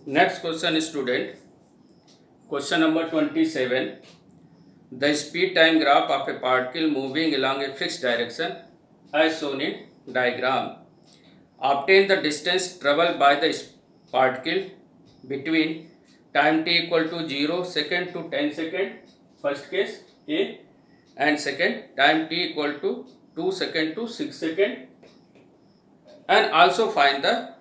Next question, student. Question number 27. The speed time graph of a particle moving along a fixed direction as shown in diagram. Obtain the distance traveled by the particle between time t equal to 0 second to 10 second, first case A, and second time t equal to 2 second to 6 second, and also find the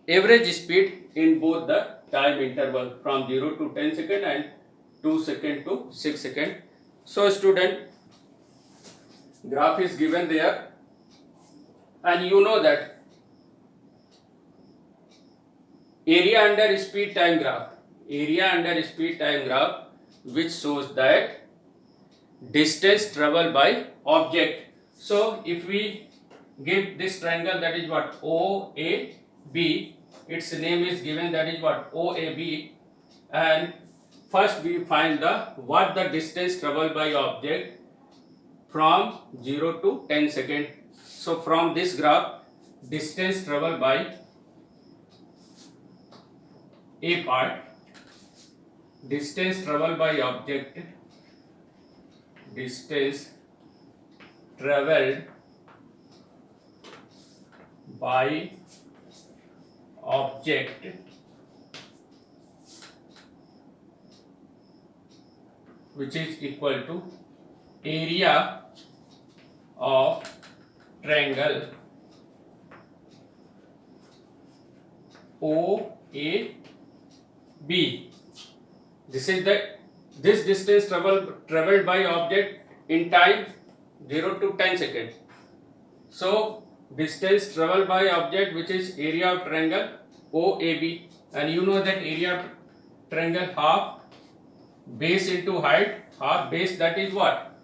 average speed in both the time interval from 0 to 10 second and 2 second to 6 second. So student, graph is given there, and you know that area under speed time graph which shows that distance traveled by object. So if we give this triangle, that is what, OAB, its name is given, that is what, OAB, and first we find what the distance traveled by object from 0 to 10 second. So from this graph, distance traveled by A part, distance traveled by object, distance traveled by object which is equal to area of triangle OAB. This distance traveled by object in time 0 to 10 second. So distance traveled by object which is area of triangle OAB, and you know that area of triangle half base into height, half base, that is what?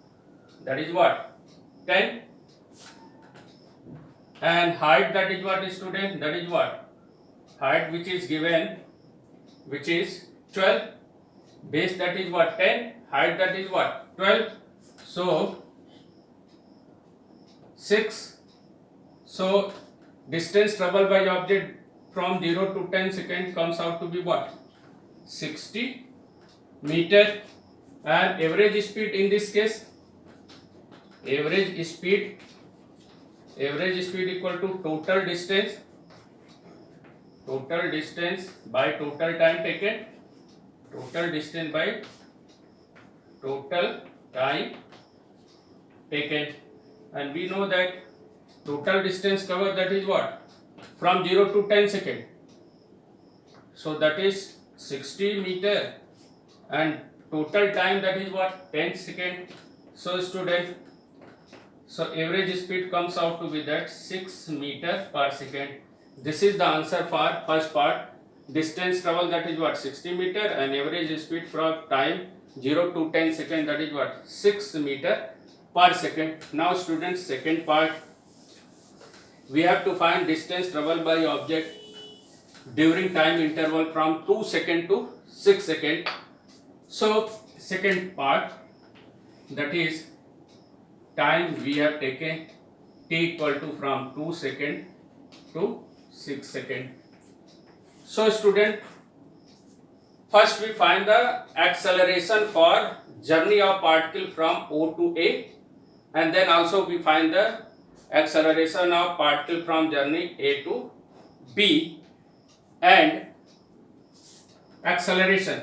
10, and height, that is what, student? That is what? Height which is given, which is 12, base, that is what? 10, height, that is what? 12. So 6. So distance traveled by object from 0 to 10 second comes out to be what? 60 meter. And average speed in this case, average speed equal to total distance by total time taken, total distance by total time taken. And we know that total distance covered, that is what? From 0 to 10 second. So that is 60 meter, and total time, that is what? 10 second. So student, so average speed comes out to be that 6 meter per second. This is the answer for first part. Distance travel, that is what? 60 meter, and average speed from time 0 to 10 second, that is what? 6 meter per second. Now students, second part, we have to find distance traveled by object during time interval from 2 second to 6 second. So second part, that is time we have taken t equal to from 2 second to 6 second. So student, first we find the acceleration for journey of particle from O to A, and then also we find the acceleration of particle from journey A to B, and acceleration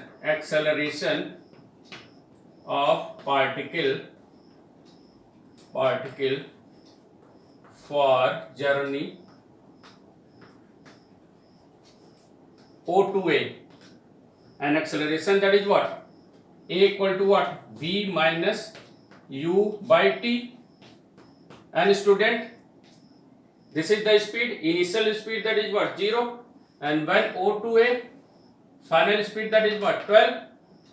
of particle for journey O to A, and acceleration, that is what? A equal to what? V minus U by T. And student, this is the speed, initial speed, that is what? 0, and when O to A, final speed, that is what? 12,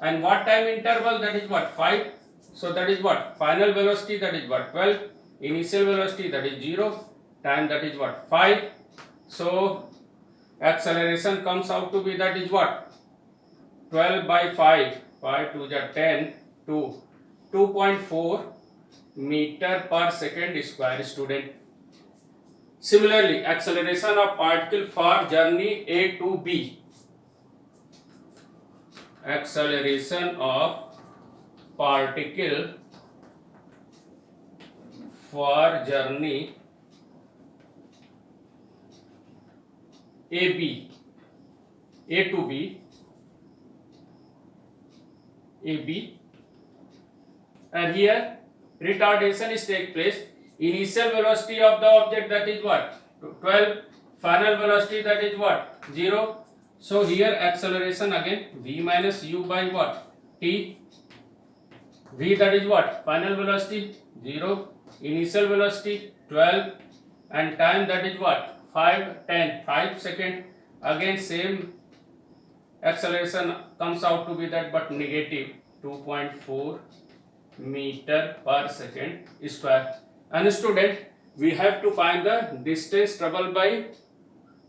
and what time interval, that is what? 5. So that is what? Final velocity, that is what? 12, initial velocity, that is 0, time, that is what? 5. So acceleration comes out to be, that is what? 12 by 5, 5 to the 10 to 2.4 meter per second square, student. Similarly, acceleration of particle for journey A to B. acceleration of particle for journey A to B, and here retardation is take place. Initial velocity of the object, that is what? 12. Final velocity, that is what? 0. So here acceleration again v minus u by what? T. V, that is what? Final velocity 0. Initial velocity 12, and time, that is what? 5 second. Again same acceleration comes out to be that, but negative 2.4 meter per second square. And student, we have to find the distance traveled by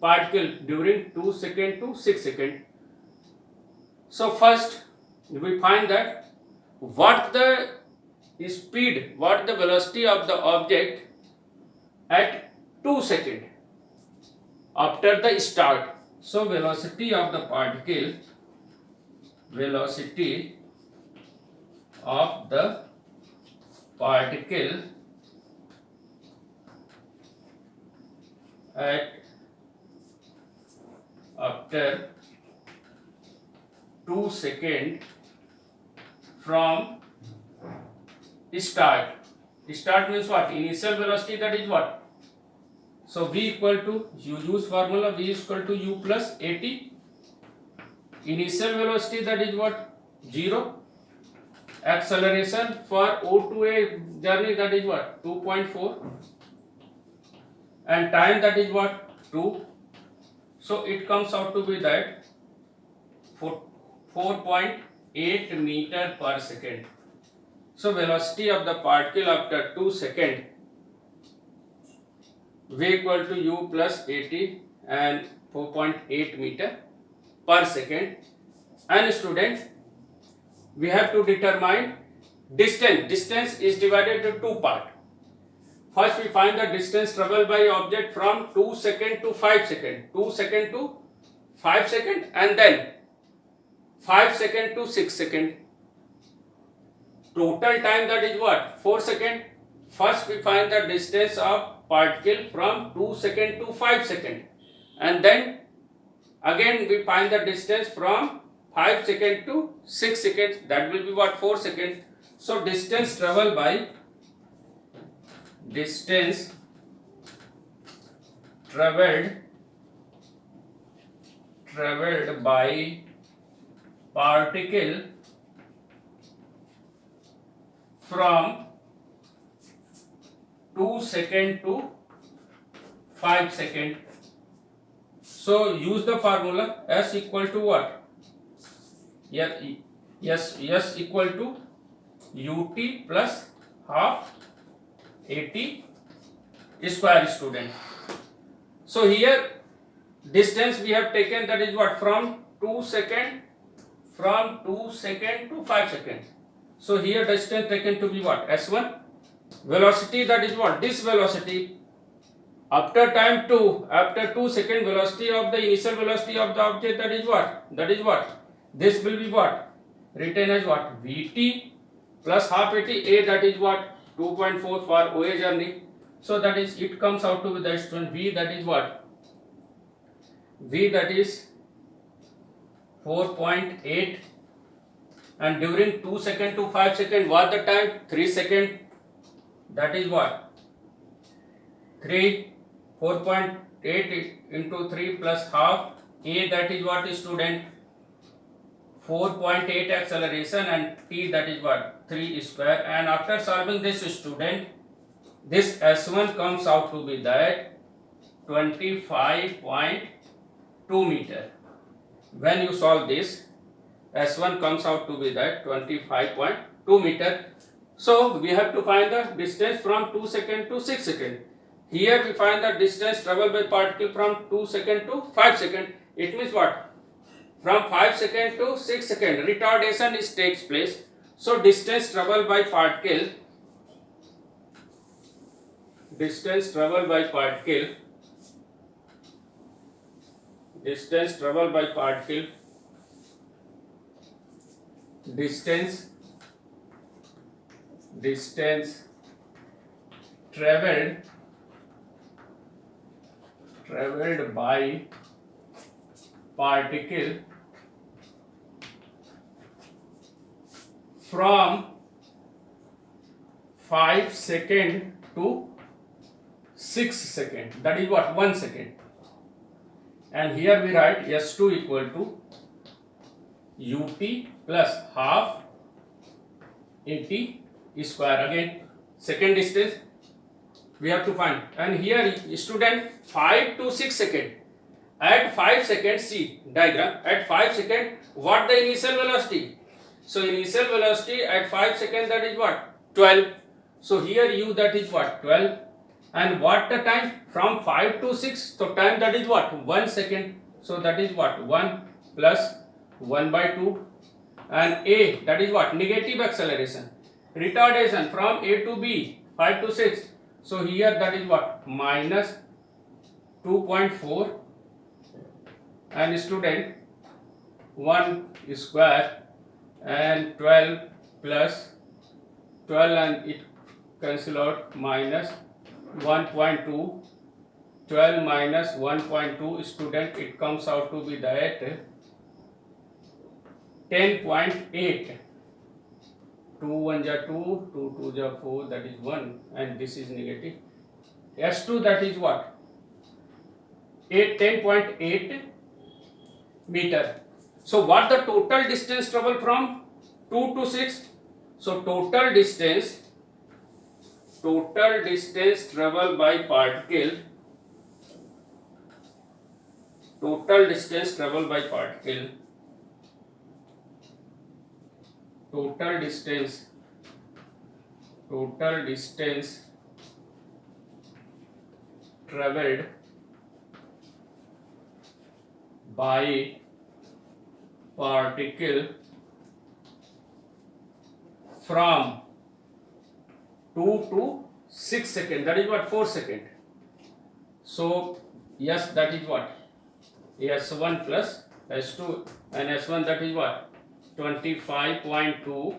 particle during 2 second to 6 second. So first we find that what the speed, what the velocity of the object at 2 second after the start. So velocity of the particle, at after 2 second from start. Start means what? Initial velocity, that is what? So v equal to, you use formula, v is equal to u plus at. Initial velocity, that is what? 0. Acceleration for O to A journey, that is what? 2.4. And time, that is what? 2. So it comes out to be that 4.8 meter per second. So velocity of the particle after 2 second, v equal to u plus at and 4.8 meter per second. And student, we have to determine distance. Distance is divided into two parts. First we find the distance traveled by object from 2 second to 5 second. 2 second to 5 second, and then 5 second to 6 second. Total time, that is what? 4 second. First we find the distance of particle from 2 second to 5 second, and then again we find the distance from 5 second to 6 seconds, that will be what? 4 seconds. So distance traveled by particle from 2 second to 5 second. So use the formula S equal to what? Yes, equal to ut plus half at square, student. So here distance we have taken, that is what? From 2 second to 5 second. So here distance taken to be what? S1. Velocity, that is what? This velocity after time 2, after 2 second, velocity of the initial velocity of the object, that is what? This will be what? Written as what? Vt plus half at a, that is what? 2.4 for OA journey. So that is, it comes out to be the student v, that is what? V, that is 4.8, and during 2 second to 5 second, what the time? 3 second, that is what? 4.8 into 3 plus half a, that is what, student? 4.8 acceleration, and t, that is what? 3 square. And after solving this, student, this S1 comes out to be that 25.2 meter. When you solve this, S1 comes out to be that 25.2 meter. So we have to find the distance from 2 second to 6 second. Here we find the distance traveled by particle from 2 second to 5 second. It means what? From 5 second to 6 second, retardation takes place. So distance traveled by particle distance traveled by particle from 5 second to 6 second, that is what, 1 second. And here we write S2 equal to ut plus half at square. Again, second distance we have to find, and here student 5 to 6 second. At 5 seconds, see diagram, at 5 second what the initial velocity? So initial velocity at 5 seconds, that is what, 12. So here u, that is what, 12. And what the time? From 5 to 6, so time, that is what, 1 second. So that is what, 1 plus 1 by 2. And a, that is what, negative acceleration. Retardation from A to B, 5 to 6. So here that is what, minus 2.4. And student 1 square and 12 plus 12, and it cancel out, minus 1.2. 12 minus 1.2, student, it comes out to be that 10.8. 2 1 ja 2, 2 2 ja 4, that is 1, and this is negative. S2, that is what, 10.8 meter. So what the total distance travel from 2 to 6? So total distance travel by particle, total distance travel by particle traveled by particle from 2 to 6 seconds, that is what, 4 seconds. So yes, that is what, S1 plus S2, and S1, that is what, 25.2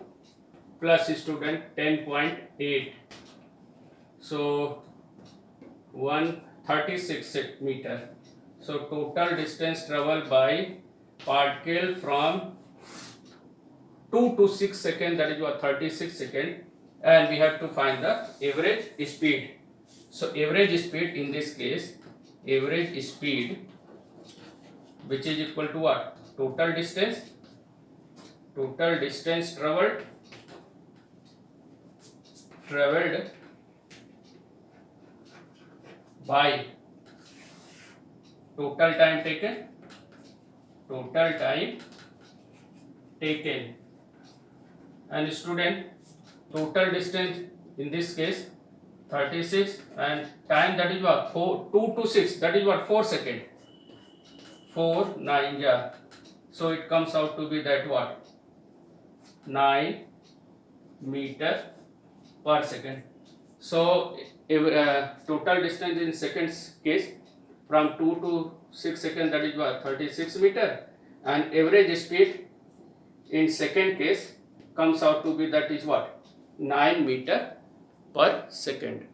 plus student 10.8. So 136 meter. So total distance traveled by particle from 2 to 6 seconds, that is what, 36 seconds. And we have to find the average speed. So average speed in this case, average speed, which is equal to what, total distance traveled by total time taken, and student, total distance in this case 36, and time, that is what, 2 to 6, that is what, 4 seconds. 4 9 ja, so it comes out to be that what, 9 meter per second. So total distance in seconds case from 2 to 6 seconds, that is what, 36 meter, and average speed in second case comes out to be, that is what, 9 meter per second.